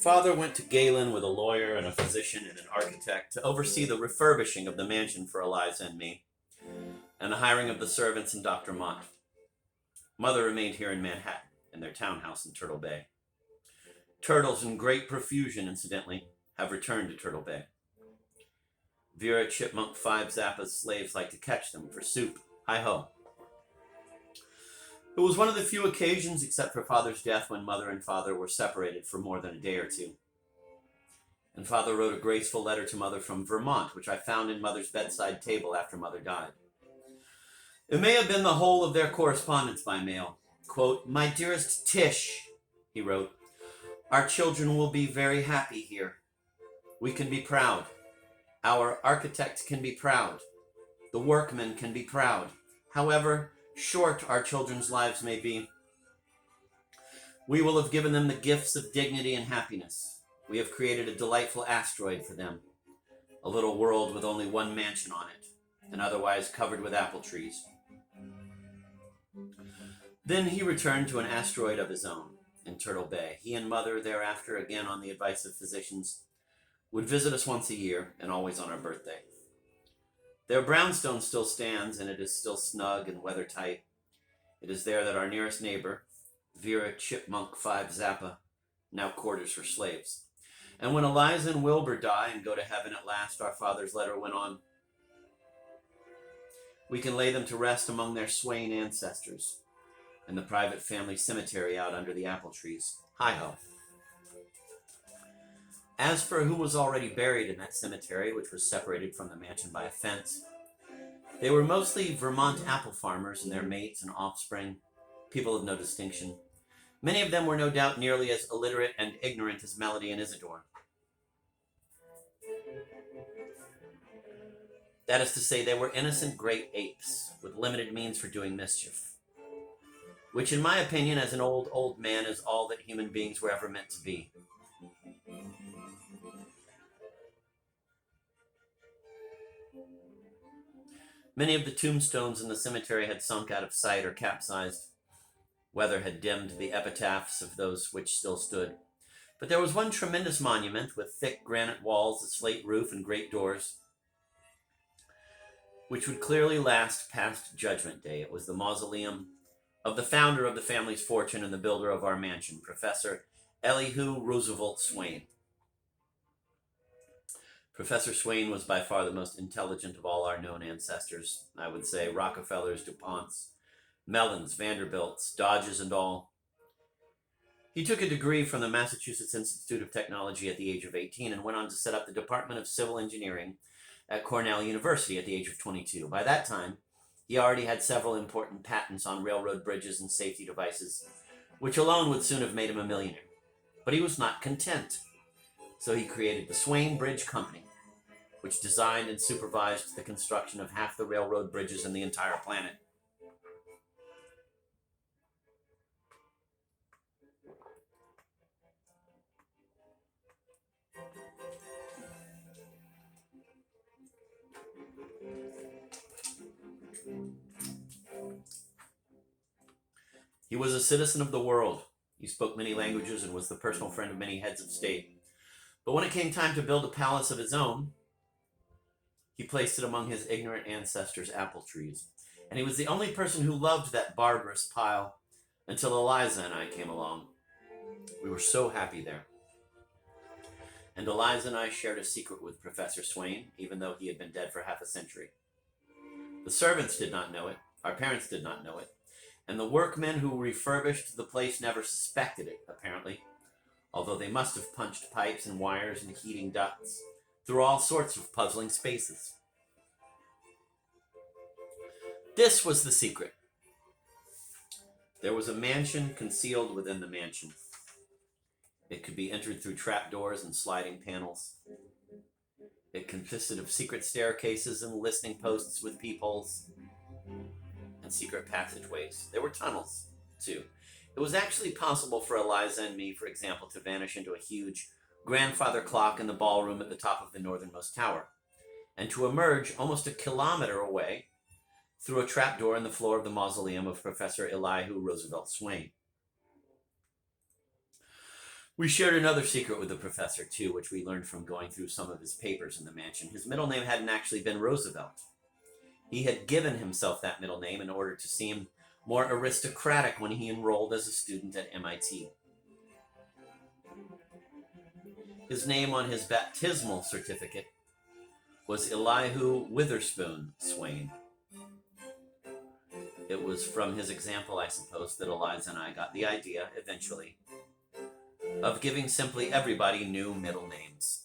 Father went to Galen with a lawyer and a physician and an architect to oversee the refurbishing of the mansion for Eliza and me, and the hiring of the servants and Dr. Mott. Mother remained here in Manhattan, in their townhouse in Turtle Bay. Turtles in great profusion, incidentally, have returned to Turtle Bay. Vera Chipmunk 5 Zappa's slaves like to catch them for soup. Hi-ho. It was one of the few occasions, except for Father's death, when Mother and Father were separated for more than a day or two. And Father wrote a graceful letter to Mother from Vermont, which I found in Mother's bedside table after Mother died. It may have been the whole of their correspondence by mail. Quote, "My dearest Tish," he wrote, "our children will be very happy here. We can be proud. Our architect can be proud. The workmen can be proud. However short our children's lives may be, we will have given them the gifts of dignity and happiness. We have created a delightful asteroid for them, a little world with only one mansion on it, and otherwise covered with apple trees." Then he returned to an asteroid of his own in Turtle Bay. He and Mother thereafter, again on the advice of physicians, would visit us once a year, and always on our birthday. Their brownstone still stands, and it is still snug and weather-tight. It is there that our nearest neighbor, Vera Chipmunk 5 Zappa, now quarters her slaves. And when Eliza and Wilbur die and go to heaven at last, our Father's letter went on, we can lay them to rest among their swaying ancestors in the private family cemetery out under the apple trees. Hi-ho. As for who was already buried in that cemetery, which was separated from the mansion by a fence, they were mostly Vermont apple farmers and their mates and offspring, people of no distinction. Many of them were no doubt nearly as illiterate and ignorant as Melody and Isidore. That is to say, they were innocent great apes with limited means for doing mischief, which in my opinion as an old man is all that human beings were ever meant to be. Many of the tombstones in the cemetery had sunk out of sight or capsized. Weather had dimmed the epitaphs of those which still stood. But there was one tremendous monument with thick granite walls, a slate roof, and great doors, which would clearly last past Judgment Day. It was the mausoleum of the founder of the family's fortune and the builder of our mansion, Professor Elihu Roosevelt Swain. Professor Swain was by far the most intelligent of all our known ancestors. I would say Rockefellers, DuPonts, Mellons, Vanderbilts, Dodges, and all. He took a degree from the Massachusetts Institute of Technology at the age of 18 and went on to set up the Department of Civil Engineering at Cornell University at the age of 22. By that time, he already had several important patents on railroad bridges and safety devices, which alone would soon have made him a millionaire. But he was not content. So he created the Swain Bridge Company, which designed and supervised the construction of half the railroad bridges in the entire planet. He was a citizen of the world. He spoke many languages and was the personal friend of many heads of state. But when it came time to build a palace of his own, he placed it among his ignorant ancestors' apple trees. And he was the only person who loved that barbarous pile until Eliza and I came along. We were so happy there. And Eliza and I shared a secret with Professor Swain, even though he had been dead for half a century. The servants did not know it, our parents did not know it, and the workmen who refurbished the place never suspected it, apparently, although they must have punched pipes and wires and heating ducts through all sorts of puzzling spaces. This was the secret. There was a mansion concealed within the mansion. It could be entered through trapdoors and sliding panels. It consisted of secret staircases and listening posts with peepholes and secret passageways. There were tunnels, too. It was actually possible for Eliza and me, for example, to vanish into a huge grandfather clock in the ballroom at the top of the northernmost tower, and to emerge almost a kilometer away through a trapdoor in the floor of the mausoleum of Professor Elihu Roosevelt Swain. We shared another secret with the professor, too, which we learned from going through some of his papers in the mansion. His middle name hadn't actually been Roosevelt. He had given himself that middle name in order to seem more aristocratic when he enrolled as a student at MIT. His name on his baptismal certificate was Elihu Witherspoon Swain. It was from his example, I suppose, that Eliza and I got the idea, eventually, of giving simply everybody new middle names.